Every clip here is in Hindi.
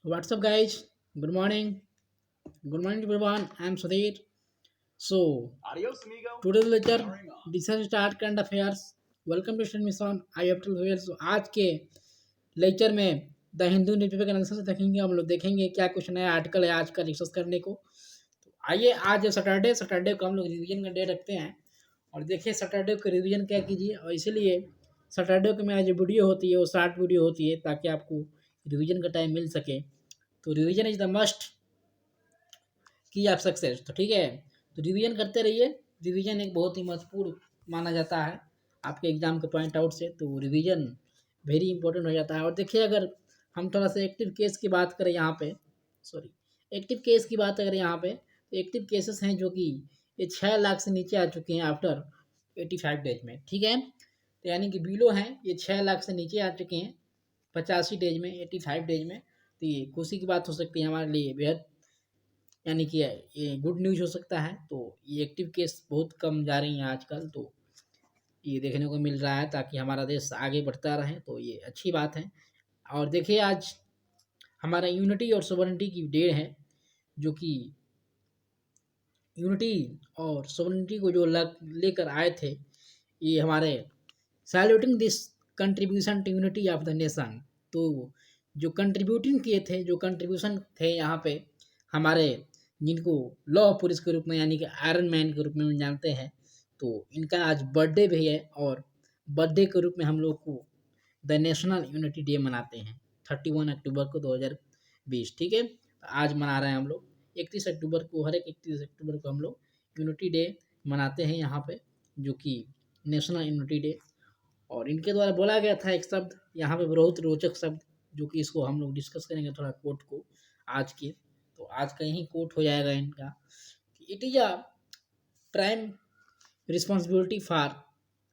What's up, guys? Good morning. Good morning, everyone. I'm Sudhir. So, today's lecture, discuss start current affairs. Welcome to study mission I F two. So आज के लेक्चर में द हिंदू न्यूज़पेपर के एनालिसिस देखेंगे। हम लोग देखेंगे क्या कुछ नया आर्टिकल है आज का डिस्कस करने को। तो आइए, आज सैटरडे को हम लोग रिवीजन का डे रखते हैं। और देखिए सैटरडे को रिवीजन क्या कीजिए, और इसीलिए सैटरडे को मेरा जो वीडियो होती है वो शॉर्ट वीडियो होती है, ताकि आपको रिवीजन का टाइम मिल सके। तो रिवीजन इज द मस्ट की आप सक्सेस। तो ठीक है, तो रिवीजन करते रहिए। रिवीजन एक बहुत ही महत्वपूर्ण माना जाता है आपके एग्जाम के पॉइंट आउट से। तो रिवीजन वेरी इंपॉर्टेंट हो जाता है। और देखिए, अगर हम थोड़ा सा एक्टिव केस की बात करें यहाँ पे, सॉरी, एक्टिव केस की बात अगर यहाँ पे, तो एक्टिव केसेस हैं जो कि ये 6 लाख से नीचे आ चुके हैं आफ्टर 85 डेज में। ठीक है, तो यानी कि बिलो हैं, ये 6 लाख से नीचे आ चुके हैं 85 डेज में, 85 डेज में। तो ये खुशी की बात हो सकती है हमारे लिए, बेहद यानी कि ये गुड न्यूज़ हो सकता है। तो ये एक्टिव केस बहुत कम जा रही हैं आजकल, तो ये देखने को मिल रहा है, ताकि हमारा देश आगे बढ़ता रहे। तो ये अच्छी बात है। और देखिए, आज हमारा यूनिटी और सोवरेनिटी की डे है, जो कि यूनिटी और सोवरेनिटी को जो लेकर आए थे, ये हमारे saluting this contribution to unity of the nation. तो जो कंट्रीब्यूटिंग किए थे, जो कंट्रीब्यूशन थे यहाँ पे हमारे, जिनको लौह पुरुष के रूप में यानी कि आयरन मैन के रूप में हम जानते हैं, तो इनका आज बर्थडे भी है। और बर्थडे के रूप में हम लोग को द नेशनल यूनिटी डे मनाते हैं 31 अक्टूबर को 2020। ठीक है, तो आज मना रहे हैं हम लोग 31 अक्टूबर को। हर एक 31 अक्टूबर को हम लोग यूनिटी डे मनाते हैं यहाँ पे, जो कि नेशनल यूनिटी डे। और इनके द्वारा बोला गया था एक शब्द यहाँ पे, बहुत रोचक शब्द, जो कि इसको हम लोग डिस्कस करेंगे थोड़ा कोट को आज के। तो आज का यही कोट हो जाएगा इनका, it is a prime responsibility for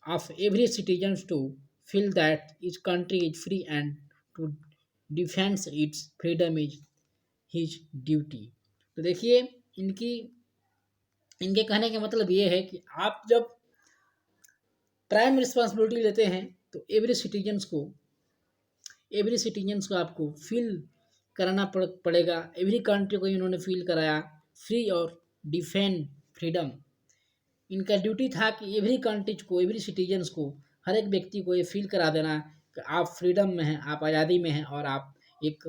of every citizen to feel that each country is free and to defend its freedom is his duty। तो देखिए, इनकी इनके कहने का मतलब ये है कि आप जब प्राइम रिस्पॉन्सिबिलिटी लेते हैं, तो एवरी सिटीजन्स को आपको फील कराना पड़ेगा। एवरी कंट्री को इन्होंने फील कराया फ्री और डिफेंड फ्रीडम। इनका ड्यूटी था कि एवरी कंट्रीज को, एवरी सिटीजन्स को, हर एक व्यक्ति को ये फील करा देना कि आप फ्रीडम में हैं, आप आज़ादी में हैं, और आप एक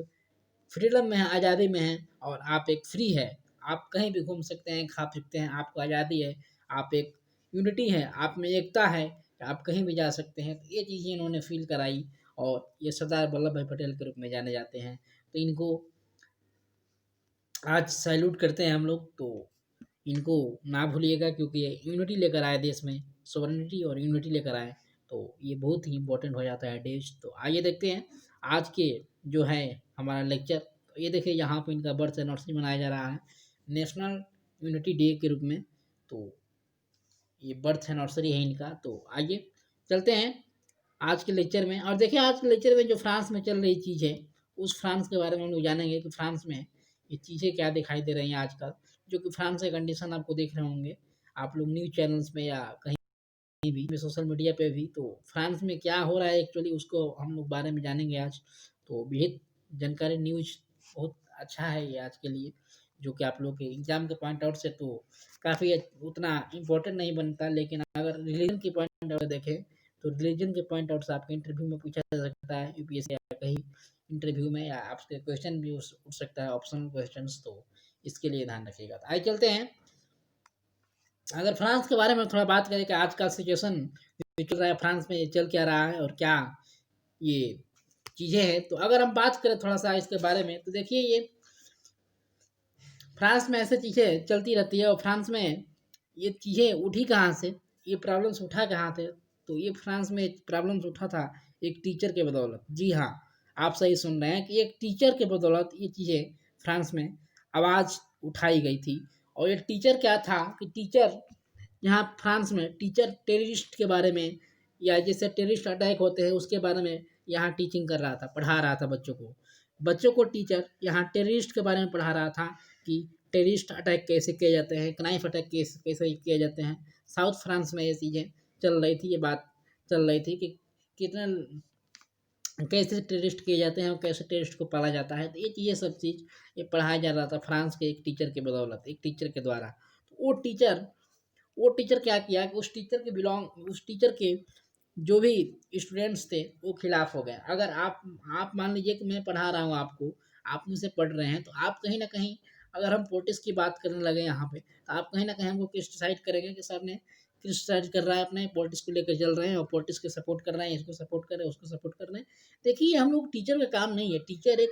फ्रीडम में हैं, आज़ादी में हैं, और आप एक फ्री है। आप कहीं भी घूम सकते हैं, खा सकते हैं, आपको आज़ादी है। आप एक यूनिटी है, आप में एकता है, आप कहीं भी जा सकते हैं। तो ये चीज़ें इन्होंने फील कराई, और ये सरदार वल्लभ भाई पटेल के रूप में जाने जाते हैं। तो इनको आज सैल्यूट करते हैं हम लोग। तो इनको ना भूलिएगा, क्योंकि ये यूनिटी लेकर आए देश में, सोवरेनिटी और यूनिटी लेकर आए। तो ये बहुत ही इंपॉर्टेंट हो जाता है देश। तो आइए देखते हैं आज के जो है हमारा लेक्चर। तो ये देखिए, यहाँ पे इनका बर्थ एनिवर्सरी मनाया जा रहा है नेशनल यूनिटी डे के रूप में। तो ये बर्थ एनिवर्सरी है इनका। तो आइए चलते हैं आज के लेक्चर में। और देखिए, आज के लेक्चर में जो फ्रांस में चल रही चीज़ है, उस फ्रांस के बारे में हम लोग जानेंगे कि फ्रांस में ये चीज़ें क्या दिखाई दे रही हैं आजकल। जो कि फ्रांस के कंडीशन आपको देख रहे होंगे आप लोग न्यूज़ चैनल्स में या कहीं भी सोशल मीडिया पे भी। तो फ्रांस में क्या हो रहा है एक्चुअली, उसको हम लोग बारे में जानेंगे आज। तो बेहद जानकारी न्यूज़ बहुत अच्छा है ये आज के लिए, जो कि आप लोग के एग्जाम के पॉइंट आउट से तो काफ़ी उतना इम्पोर्टेंट नहीं बनता। लेकिन अगर रिलीजन की पॉइंट आउट देखें, तो रिलीजन के पॉइंट आउट से आपके इंटरव्यू में पूछा जा सकता है, यूपीएससी या कहीं इंटरव्यू में, या आपके क्वेश्चन भी उठ सकता है, ऑप्शनल क्वेश्चन। तो इसके लिए ध्यान रखिएगा। तो आइए चलते हैं, अगर फ्रांस के बारे में थोड़ा बात करें कि आज का सिचुएशन चल रहा है फ्रांस में, चल क्या रहा है और क्या ये चीज़ें हैं। तो अगर हम बात करें थोड़ा सा इसके बारे में, तो देखिए, ये फ्रांस में ऐसे चीज़ें चलती रहती है। और फ्रांस में ये चीज़ें उठी कहाँ से, ये प्रॉब्लम्स उठा कहाँ थे। तो ये फ्रांस में प्रॉब्लम्स उठा था एक टीचर के बदौलत। जी हाँ, आप सही सुन रहे हैं कि एक टीचर के बदौलत ये चीज़ें फ्रांस में आवाज़ उठाई गई थी। और ये टीचर क्या था कि टीचर यहाँ फ्रांस में टीचर टेररिस्ट के बारे में, या जैसे टेररिस्ट अटैक होते हैं उसके बारे में यहाँ टीचिंग कर रहा था, पढ़ा रहा था बच्चों को टीचर यहाँ टेररिस्ट के बारे में पढ़ा रहा था कि टेररिस्ट अटैक कैसे किए जाते हैं, नाइफ अटैक कैसे किए जाते हैं। साउथ फ्रांस में ये चीज़ें चल रही थी, ये बात चल रही थी कि कितने कैसे टेररिस्ट किए जाते हैं और कैसे टेररिस्ट को पाला जाता है। तो ये सब चीज़ ये पढ़ाया जा रहा था फ्रांस के एक टीचर के बदौलत, एक टीचर के द्वारा। तो वो टीचर क्या किया कि उस टीचर के जो भी स्टूडेंट्स थे वो खिलाफ हो गए। अगर आप मान लीजिए कि मैं पढ़ा रहा हूँ आपको, आप मुझसे पढ़ रहे हैं, तो आप कहीं ना कहीं अगर हम पॉलिटिक्स की बात करने लगे यहाँ पे, तो आप कहीं ना कहीं हमको क्रिटिसाइड करेंगे कि सर ने क्रिटिसाइड कर रहा है, अपने पॉलिटिक्स को लेकर चल रहे हैं और पॉलिटिक्स के सपोर्ट कर रहे हैं, इसको सपोर्ट कर रहे हैं, उसको सपोर्ट कर रहे हैं। देखिए हम लोग टीचर का काम नहीं है। टीचर एक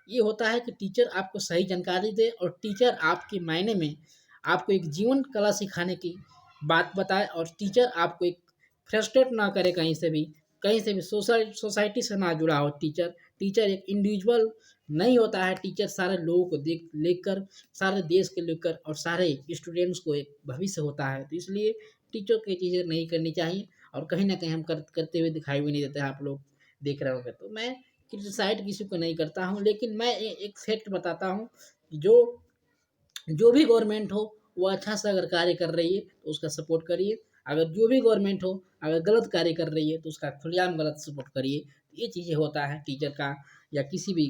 ये होता है कि टीचर आपको सही जानकारी दे और टीचर आपके मायने में आपको एक जीवन कला सिखाने की बात बताए, और टीचर आपको एक फ्रस्ट्रेट ना करे कहीं से भी सोसाइटी से ना जुड़ा हो। टीचर एक इंडिविजुअल नहीं होता है। टीचर सारे लोगों को देख लेकर, सारे देश के लेकर और सारे स्टूडेंट्स को एक भविष्य होता है। तो इसलिए टीचर की चीज़ें नहीं करनी चाहिए, और कहीं ना कहीं हम करते हुए दिखाई भी नहीं देते हैं, आप लोग देख रहे होंगे। तो मैं क्रिटिसाइड किसी को नहीं करता हूँ, लेकिन मैं एक फैक्ट बताता हूँ कि जो भी गवर्नमेंट हो वो अच्छा सा अगर कार्य कर रही है तो उसका सपोर्ट करिए। अगर जो भी गवर्नमेंट हो अगर गलत कार्य कर रही है तो उसका खुलेआम गलत सपोर्ट करिए। ये चीज़ें होता है टीचर का या किसी भी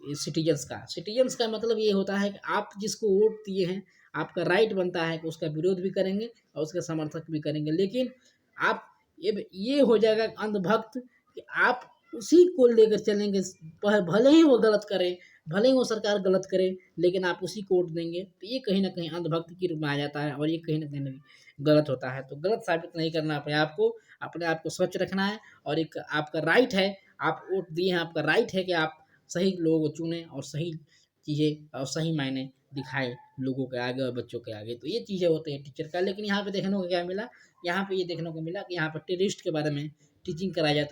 सिटीजन्स का मतलब ये होता है कि आप जिसको वोट दिए हैं, आपका राइट बनता है कि उसका विरोध भी करेंगे और उसका समर्थक भी करेंगे। लेकिन आप ये हो जाएगा अंधभक्त कि आप उसी को लेकर चलेंगे, भले ही वो गलत करे, भले ही वो सरकार गलत करे, लेकिन आप उसी को वोट देंगे। तो ये कहीं ना कहीं अंधभक्ति के रूप में आ जाता है, और ये कहीं ना कहीं गलत होता है। तो गलत साबित नहीं करना अपने आप को स्वच्छ रखना है, और एक आपका राइट है, आप वोट दिए हैं, आपका राइट है कि आप सही लोगों को चुने और सही चीज़ें और सही मायने दिखाए लोगों के आगे और बच्चों के आगे। तो ये चीज़ें होती है टीचर का। लेकिन यहाँ पे देखने को क्या मिला, यहाँ पे ये देखने को मिला कि यहाँ पर टेररिस्ट के बारे में टीचिंग कराया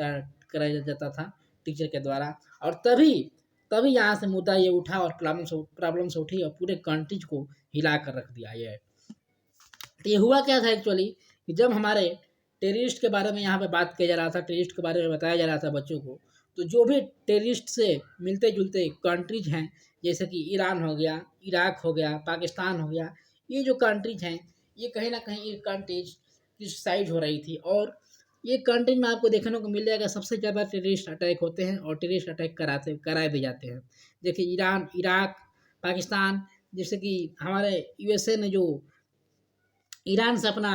जाता था टीचर के द्वारा। और तभी यहाँ से मुद्दा ये उठा और प्रॉब्लम्स उठी और पूरे कंट्रीज को हिला कर रख दिया ये। तो ये हुआ क्या था एक्चुअली कि जब हमारे टेररिस्ट के बारे में यहाँ पे बात किया जा रहा था, टेररिस्ट के बारे में बताया जा रहा था बच्चों को, तो जो भी टेररिस्ट से मिलते जुलते कंट्रीज हैं, जैसे कि ईरान हो गया, इराक हो गया, पाकिस्तान हो गया, ये जो कंट्रीज हैं, ये कहीं ना कहीं ये कंट्रीज क्रिटिसाइज हो रही थी। और ये कंट्रीज में आपको देखने को मिल जाएगा सबसे ज़्यादा टेररिस्ट अटैक होते हैं और टेररिस्ट अटैक कराए भी जाते हैं। देखिए ईरान, इराक, पाकिस्तान, जैसे कि हमारे यूएसए ने जो ईरान से अपना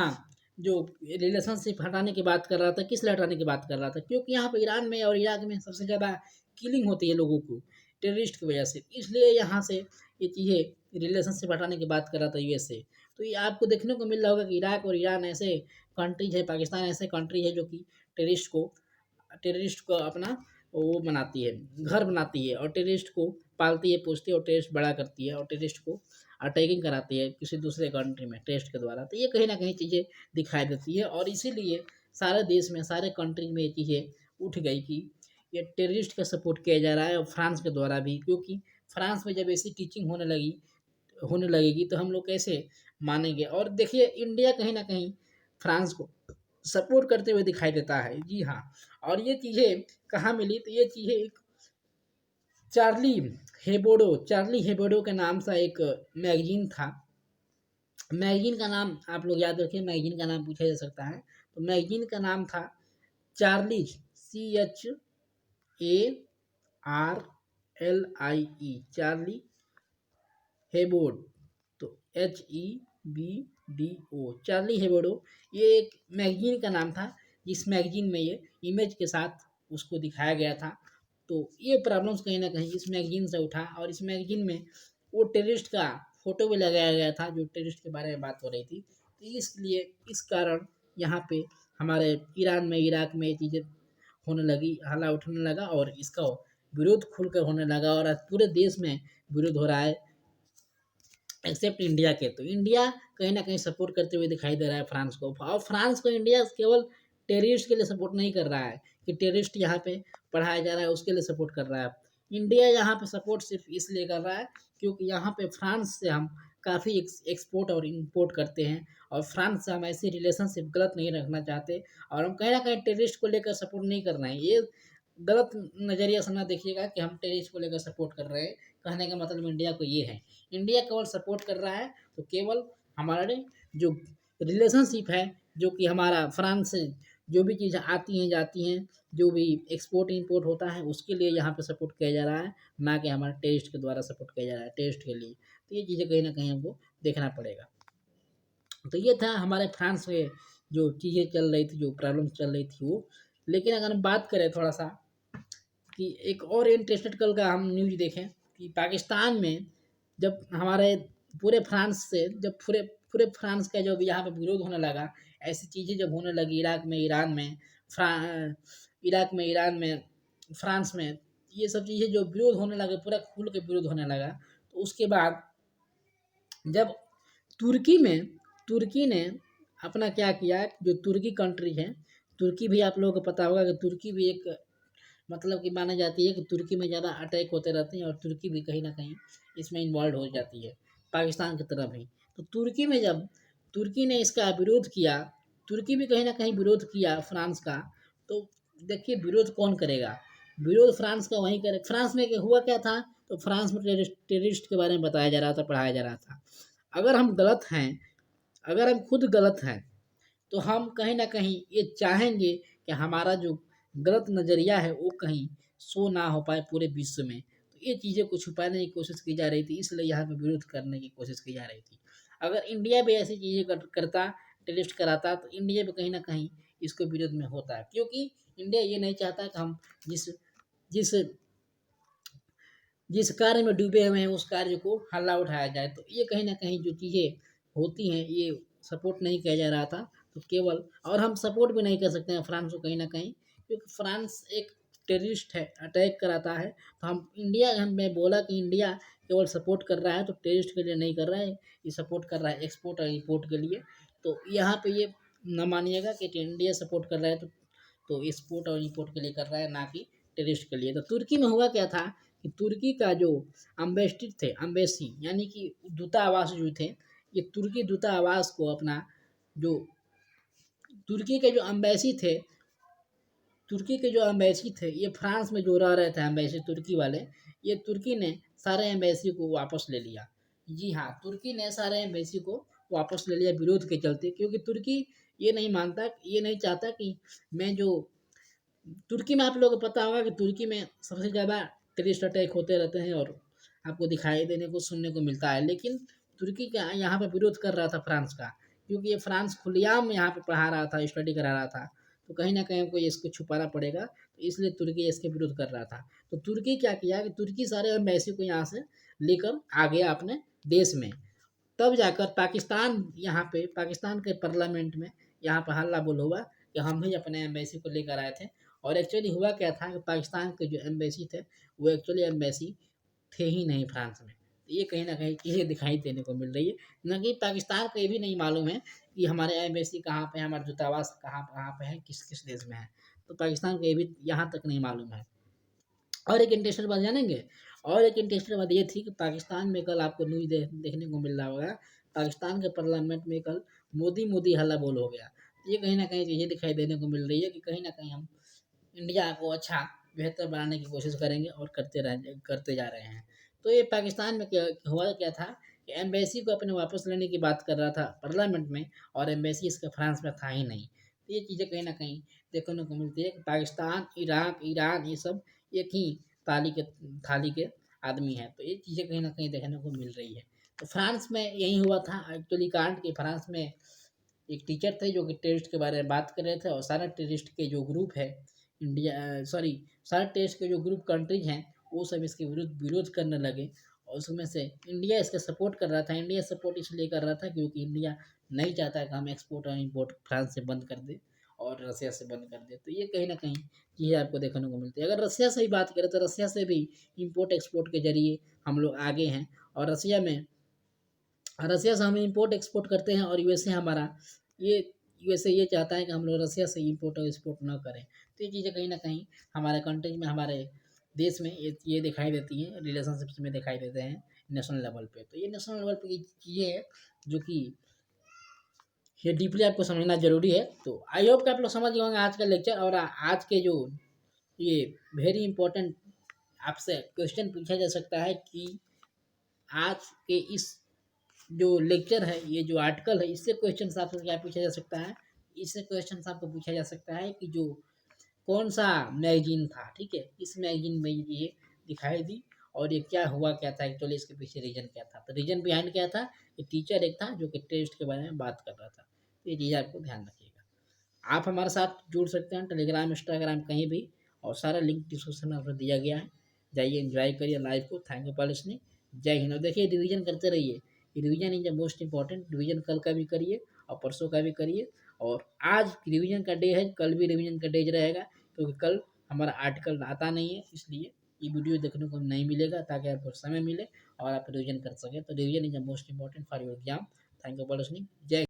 जो रिलेशनशिप हटाने की बात कर रहा था, किस लिए हटाने की बात कर रहा था, क्योंकि यहाँ पे ईरान में और इराक में सबसे ज़्यादा किलिंग होती है लोगों को टेररिस्ट की वजह से, इसलिए यहाँ से ये चीज़ें रिलेशनशिप हटाने की बात कर रहा था यूएसए। तो ये आपको देखने को मिल रहा होगा कि इराक और ईरान ऐसे कंट्रीज है, पाकिस्तान ऐसे कंट्री है जो कि टेररिस्ट को अपना वो बनाती है, घर बनाती है, और टेररिस्ट को पालती है, पोसती है, और टेररिस्ट बड़ा करती है, और टेररिस्ट को अटैकिंग कराती है किसी दूसरे कंट्री में टेररिस्ट के द्वारा। तो ये कहीं ना कहीं चीज़ें दिखाई देती है, और इसीलिए सारे देश में, सारे कंट्री में ये चीज़ें उठ गई कि ये टेररिस्ट का सपोर्ट किया जा रहा है, और फ्रांस के द्वारा भी। क्योंकि फ्रांस में जब ऐसी टीचिंग होने लगेगी तो हम लोग कैसे मानेंगे। और देखिए इंडिया कहीं ना कहीं फ्रांस को सपोर्ट करते हुए दिखाई देता है, जी हाँ। और ये चीज़ें कहाँ मिली, तो ये चीज़ें एक चार्ली हेबोडो के नाम से एक मैगजीन था। मैगजीन का नाम आप लोग याद रखिए, मैगजीन का नाम पूछा जा सकता है। तो मैगजीन का नाम था चार्लीज, CHARLIE, चार्ली हेबोड, तो HEBDO, चार्ली हेबोडो। ये एक मैगजीन का नाम था, जिस मैगजीन में ये इमेज के साथ उसको दिखाया गया था। तो ये प्रॉब्लम्स कहीं ना कहीं इस मैगजीन से उठा, और इस मैगजीन में वो टेररिस्ट का फोटो भी लगाया गया था, जो टेररिस्ट के बारे में बात हो रही थी। तो इसलिए इस कारण यहाँ पे हमारे ईरान में, इराक में ये चीज़ें होने लगी, हल्ला उठने लगा, और इसका विरोध खुलकर होने लगा, और आज पूरे देश में विरोध हो रहा है एक्सेप्ट इंडिया के। तो इंडिया कहीं ना कहीं सपोर्ट करते हुए दिखाई दे रहा है फ्रांस को, और फ्रांस को इंडिया केवल टेररिस्ट के लिए सपोर्ट नहीं कर रहा है कि टेररिस्ट यहाँ पे पढ़ाया जा रहा है उसके लिए सपोर्ट कर रहा है। इंडिया यहाँ पे सपोर्ट सिर्फ इसलिए कर रहा है क्योंकि यहाँ पे फ्रांस से हम काफ़ी एक्सपोर्ट और इम्पोर्ट करते हैं, और फ्रांस से हम ऐसी रिलेशनशिप गलत नहीं रखना चाहते, और हम कहीं ना कहीं टेररिस्ट को लेकर सपोर्ट नहीं करना है। ये गलत नज़रिया से ना देखिएगा कि हम टेररिस्ट को लेकर सपोर्ट कर रहे हैं। कहने का मतलब इंडिया को ये है, इंडिया केवल सपोर्ट कर रहा है तो केवल हमारे जो रिलेशनशिप है, जो कि हमारा फ्रांस से जो भी चीज़ें आती हैं जाती हैं, जो भी एक्सपोर्ट इंपोर्ट होता है उसके लिए यहाँ पे सपोर्ट किया जा रहा है, ना कि हमारे टेररिस्ट के द्वारा सपोर्ट किया जा रहा है टेररिस्ट के लिए। तो ये चीज़ें कहीं ना कहीं हमको देखना पड़ेगा। तो ये था हमारे फ्रांस में जो चीज़ें चल रही थी, जो प्रॉब्लम चल रही थी वो। लेकिन अगर हम बात करें थोड़ा सा कि एक और इंटरेस्टेड कल का हम न्यूज़ देखें कि पाकिस्तान में जब हमारे पूरे फ्रांस से जब पूरे पूरे फ्रांस का जब यहाँ पे विरोध होने लगा, ऐसी चीज़ें जब होने लगी इराक में, ईरान में, इराक में, ईरान में, फ्रांस में, ये सब चीज़ें जो विरोध होने लगे, पूरा खुल के विरोध होने लगा। तो उसके बाद जब तुर्की में तुर्की ने अपना क्या किया, जो तुर्की कंट्री है, तुर्की भी आप लोगों को पता होगा कि तुर्की भी एक मतलब कि माना जाती है कि तुर्की में ज़्यादा अटैक होते रहते हैं और तुर्की भी कहीं ना कहीं इसमें इन्वॉल्व हो जाती है पाकिस्तान की तरफ ही। तो तुर्की में जब तुर्की ने इसका विरोध किया, तुर्की भी कहीं ना कहीं विरोध किया फ्रांस का। तो देखिए विरोध कौन करेगा, विरोध फ्रांस का वहीं करे। फ्रांस में हुआ क्या था, तो फ्रांस में टेररिस्ट के बारे में बताया जा रहा था, पढ़ाया जा रहा था। अगर हम गलत हैं, अगर हम खुद गलत हैं, तो हम कहीं ना कहीं ये चाहेंगे कि हमारा जो गलत नज़रिया है वो कहीं शो ना हो पाए पूरे विश्व में। तो ये चीज़ें को छुपाने की कोशिश की जा रही थी, इसलिए यहाँ पे विरोध करने की कोशिश की जा रही थी। अगर इंडिया भी ऐसी चीज़ें करता, टेररिस्ट कराता, तो इंडिया भी कहीं ना कहीं इसके विरोध में होता है, क्योंकि इंडिया ये नहीं चाहता कि हम जिस जिस जिस कार्य में डूबे हुए हैं उस कार्य को हल्ला उठाया जाए। तो ये कहीं ना कहीं जो चीज़ें होती हैं ये सपोर्ट नहीं किया जा रहा था। तो केवल, और हम सपोर्ट भी नहीं कर सकते हैं फ्रांस को कहीं ना कहीं, क्योंकि फ्रांस एक टेररिस्ट है, अटैक कराता है। तो हम इंडिया, मैं बोला कि इंडिया केवल सपोर्ट कर रहा है तो टेररिस्ट के लिए नहीं कर रहा है, ये सपोर्ट कर रहा है एक्सपोर्ट और इम्पोर्ट के लिए। तो यहाँ पे ये न मानिएगा कि इंडिया सपोर्ट कर रहा है तो एक्सपोर्ट और इम्पोर्ट के लिए कर रहा है, ना कि टेररिस्ट के लिए। तो तुर्की में हुआ क्या था कि तुर्की का जो अम्बेसडर थे, अम्बेसी यानी कि दूतावास जो थे, ये तुर्की दूतावास को अपना जो तुर्की के जो अम्बेसी थे, तुर्की के जो अम्बेसी थे, ये फ्रांस में जो रह रहे थे अम्बेसी तुर्की वाले, ये तुर्की ने सारे एम्बेसी को वापस ले लिया। जी हाँ, तुर्की ने सारे एम्बेसी को वापस ले लिया विरोध के चलते, क्योंकि तुर्की ये नहीं मानता, ये नहीं चाहता कि मैं जो तुर्की में, आप लोगों को पता होगा कि तुर्की में सबसे ज़्यादा टेररिस्ट अटैक होते रहते हैं और आपको दिखाई देने को, सुनने को मिलता है। लेकिन तुर्की का यहाँ पे विरोध कर रहा था फ्रांस का, क्योंकि ये फ्रांस खुलेआम यहाँ पे पढ़ा रहा था, स्टडी करा रहा था। तो कहीं ना कहीं हमको इसको छुपाना पड़ेगा, तो इसलिए तुर्की इसके विरोध कर रहा था। तो तुर्की क्या किया कि तुर्की सारे एम्बेसी को यहाँ से लेकर आ गया अपने देश में। तब जाकर पाकिस्तान, यहाँ पे पाकिस्तान के पार्लियामेंट में यहाँ पर हल्ला बोल हुआ कि हम ही अपने एम्बेसी को लेकर आए थे। और एक्चुअली हुआ क्या था कि पाकिस्तान के जो एम्बेसी थे वो एक्चुअली एम्बेसी थे ही नहीं फ्रांस में। तो ये कहीं ना कहीं चीज़ें दिखाई देने को मिल रही है, न कि पाकिस्तान को ये भी नहीं मालूम है कि हमारे एम्बेसी कहाँ पे है, हमारा दूतावास कहाँ कहाँ पे है, किस किस देश में है। तो पाकिस्तान को ये भी यहाँ तक नहीं मालूम है। और एक इंटरेस्टेड बात जानेंगे, और एक इंटरेस्टेड बात ये थी कि पाकिस्तान में कल आपको न्यूज़ देखने को मिल रहा होगा, पाकिस्तान के पार्लियामेंट में कल मोदी मोदी हल्ला बोल हो गया। ये कहीं ना कहीं चीज़ें दिखाई देने को मिल रही है कि कहीं ना कहीं हम इंडिया को अच्छा बेहतर बनाने की कोशिश करेंगे और करते जा रहे हैं। तो ये पाकिस्तान में क्या हुआ, क्या था कि एम्बेसी को अपने वापस लेने की बात कर रहा था पार्लियामेंट में, और एम्बेसी इसका फ्रांस में था ही नहीं। तो ये चीज़ें कहीं ना कहीं देखने को मिलती है कि पाकिस्तान, इराक, ईरान, ये सब एक ही थाली के आदमी हैं। तो ये चीज़ें कहीं ना कहीं देखने को मिल रही है। तो फ्रांस में यही हुआ था एक्चुअली कांड कि फ्रांस में एक टीचर थे जो कि टेररिस्ट के बारे में बात कर रहे थे, और सारा टेररिस्ट के जो ग्रुप है इंडिया, सॉरी, सारे टेररिस्ट के जो ग्रुप कंट्रीज हैं वो सब इसके विरुद्ध विरोध करने लगे। और उसमें से इंडिया इसका सपोर्ट कर रहा था। इंडिया सपोर्ट इसलिए कर रहा था क्योंकि इंडिया नहीं चाहता कि हम एक्सपोर्ट और इम्पोर्ट फ्रांस से बंद कर दें और रसिया से बंद कर दें। तो ये कहीं ना कहीं चीज़ें आपको देखने को मिलती है। अगर रसिया से ही बात करें तो रसिया से भी इम्पोर्ट एक्सपोर्ट के जरिए हम लोग आगे हैं, और रसिया से हम इम्पोर्ट एक्सपोर्ट करते हैं, और यूएसए हमारा, ये यूएसए ये चाहता है कि हम लोग रसिया से इम्पोर्ट और एक्सपोर्ट ना करें। तो ये चीज़ें कहीं ना कहीं हमारे कंट्रीज में, हमारे देश में ये दिखाई देती हैं, रिलेशनशिप्स में दिखाई देते हैं नेशनल लेवल पे। तो ये नेशनल लेवल पे की चीज़ें हैं जो कि ये डीपली आपको समझना ज़रूरी है। तो आई होप कि आप लोग समझ गए होंगे आज का लेक्चर। और आज के जो ये वेरी इंपॉर्टेंट आपसे क्वेश्चन पूछा जा सकता है कि आज के इस जो लेक्चर है, ये जो आर्टिकल है, इससे क्वेश्चन आपसे क्या पूछा जा सकता है इससे क्वेश्चन आपको पूछा जा सकता है कि जो कौन सा मैगजीन था, ठीक है, इस मैगजीन में ये दिखाई दी और ये क्या हुआ क्या था, एक्चुअली इसके पीछे रीजन क्या था। तो रीजन बिहाइंड क्या था, ये टीचर एक था जो कि टेस्ट के बारे में बात कर रहा था। तो ये चीज़ आपको ध्यान रखिएगा। आप हमारे साथ जुड़ सकते हैं टेलीग्राम, इंस्टाग्राम, कहीं भी, और सारा लिंक डिस्क्रिप्शन में आपको दिया गया है। जाइए एंजॉय करिए लाइफ को। Thank you for listening. जय हिंद। और देखिए रिवीजन करते रहिए, revision is the most important. Revision कल का भी करिए और परसों का भी करिए, और आज रिवीजन का डे है, कल भी रिवीजन का डे रहेगा, क्योंकि कल हमारा आर्टिकल आता नहीं है, इसलिए ये वीडियो देखने को नहीं मिलेगा, ताकि आपको समय मिले और आप रिवीजन कर सकें। तो revision is the most important for your exam. Thank you for listening. जय